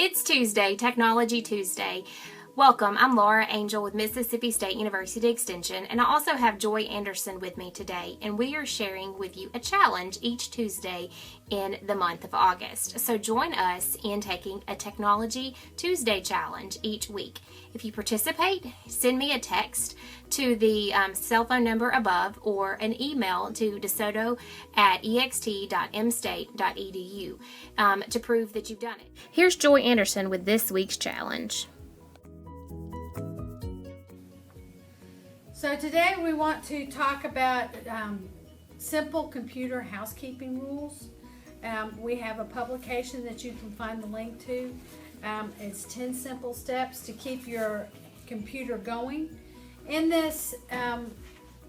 It's Tuesday, Technology Tuesday. Welcome, I'm Laura Angel with Mississippi State University Extension, and I also have Joy Anderson with me today, and we are sharing with you a challenge each Tuesday in the month of August. So join us in taking a Technology Tuesday challenge each week. If you participate, send me a text to the cell phone number above or an email to desoto@ext.mstate.edu to prove that you've done it. Here's Joy Anderson with this week's challenge. So today we want to talk about simple computer housekeeping rules. We have a publication that you can find the link to. It's 10 simple steps to keep your computer going. In this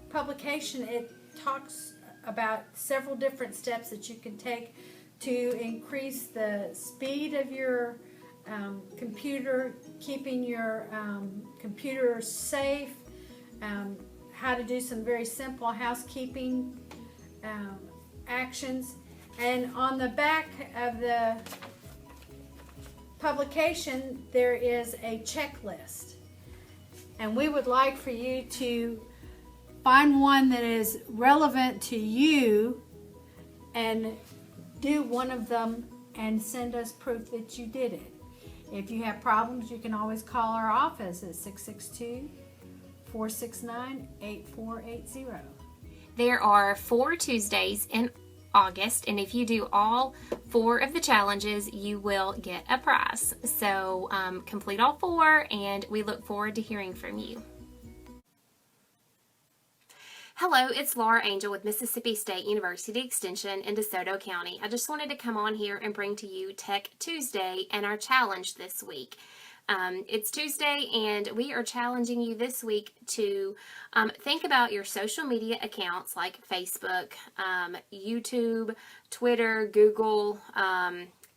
publication, it talks about several different steps that you can take to increase the speed of your computer, keeping your computer safe, how to do some very simple housekeeping actions. And on the back of the publication there is a checklist, and we would like for you to find one that is relevant to you and do one of them and send us proof that you did it. If you have problems, you can always call our office at 662-469-8480. There are 4 Tuesdays in August, and if you do all 4 of the challenges, you will get a prize. So complete all 4, and we look forward to hearing from you. Hello, it's Laura Angel with Mississippi State University Extension in DeSoto County. I just wanted to come on here and bring to you Tech Tuesday and our challenge this week. It's Tuesday, and we are challenging you this week to think about your social media accounts like Facebook, YouTube, Twitter, Google,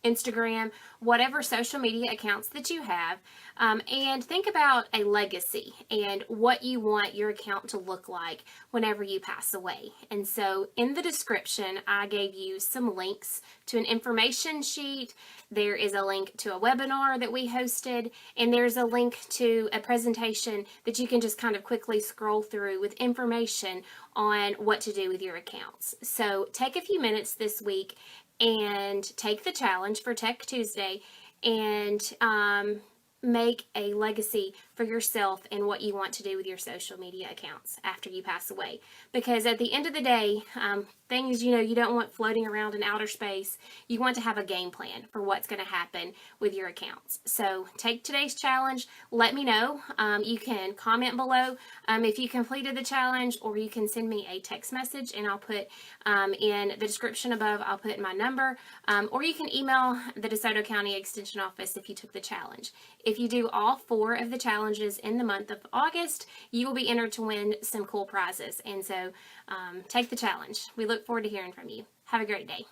Instagram, whatever social media accounts that you have, and think about a legacy and what you want your account to look like whenever you pass away. And so in the description, I gave you some links to an information sheet. There is a link to a webinar that we hosted, and there's a link to a presentation that you can just kind of quickly scroll through with information on what to do with your accounts. So take a few minutes this week and take the challenge for Tech Tuesday and make a legacy for yourself and what you want to do with your social media accounts after you pass away. Because at the end of the day, things you don't want floating around in outer space. You want to have a game plan for what's going to happen with your accounts. So take today's challenge. Let me know. You can comment below if you completed the challenge, or you can send me a text message, and I'll put in the description above, I'll put my number, or you can email the DeSoto County Extension Office if you took the challenge. If you do all 4 of the challenges in the month of August, you will be entered to win some cool prizes. And so take the challenge. We look forward to hearing from you. Have a great day.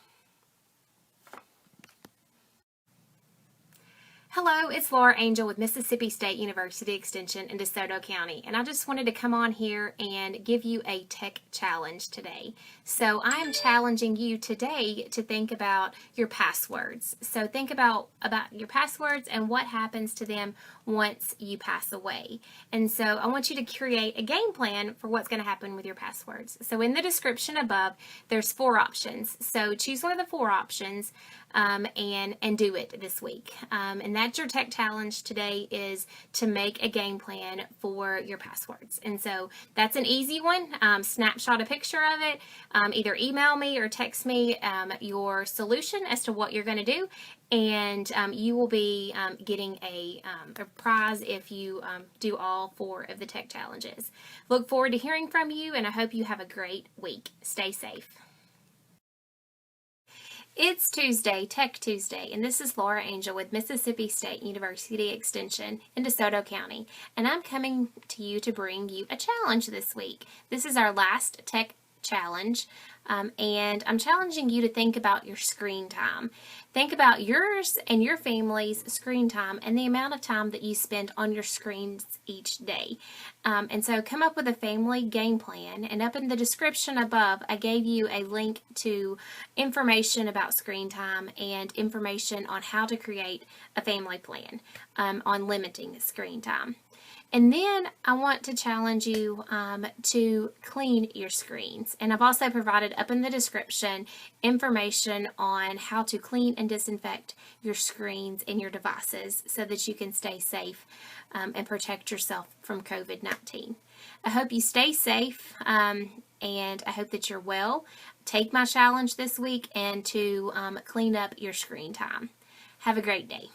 Hello, it's Laura Angel with Mississippi State University Extension in DeSoto County, and I just wanted to come on here and give you a tech challenge today. So I am challenging you today to think about your passwords. So think about your passwords and what happens to them once you pass away. And so I want you to create a game plan for what's going to happen with your passwords. So in the description above, there's 4 options. So choose one of the 4 options and do it this week. And that's your tech challenge today, is to make a game plan for your passwords. And so that's an easy one. Snapshot a picture of it. Either email me or text me your solution as to what you're going to do, and you will be getting a prize if you do all 4 of the tech challenges. Look forward to hearing from you, and I hope you have a great week. Stay safe. It's Tuesday, Tech Tuesday, and this is Laura Angel with Mississippi State University Extension in DeSoto County, and I'm coming to you to bring you a challenge this week. This is our last tech challenge And I'm challenging you to think about your screen time. Think about yours and your family's screen time and the amount of time that you spend on your screens each day. And so come up with a family game plan. And up in the description above, I gave you a link to information about screen time and information on how to create a family plan on limiting screen time. And then I want to challenge you to clean your screens. And I've also provided up in the description information on how to clean and disinfect your screens and your devices so that you can stay safe and protect yourself from COVID-19. I hope you stay safe and I hope that you're well. Take my challenge this week and to clean up your screen time. Have a great day.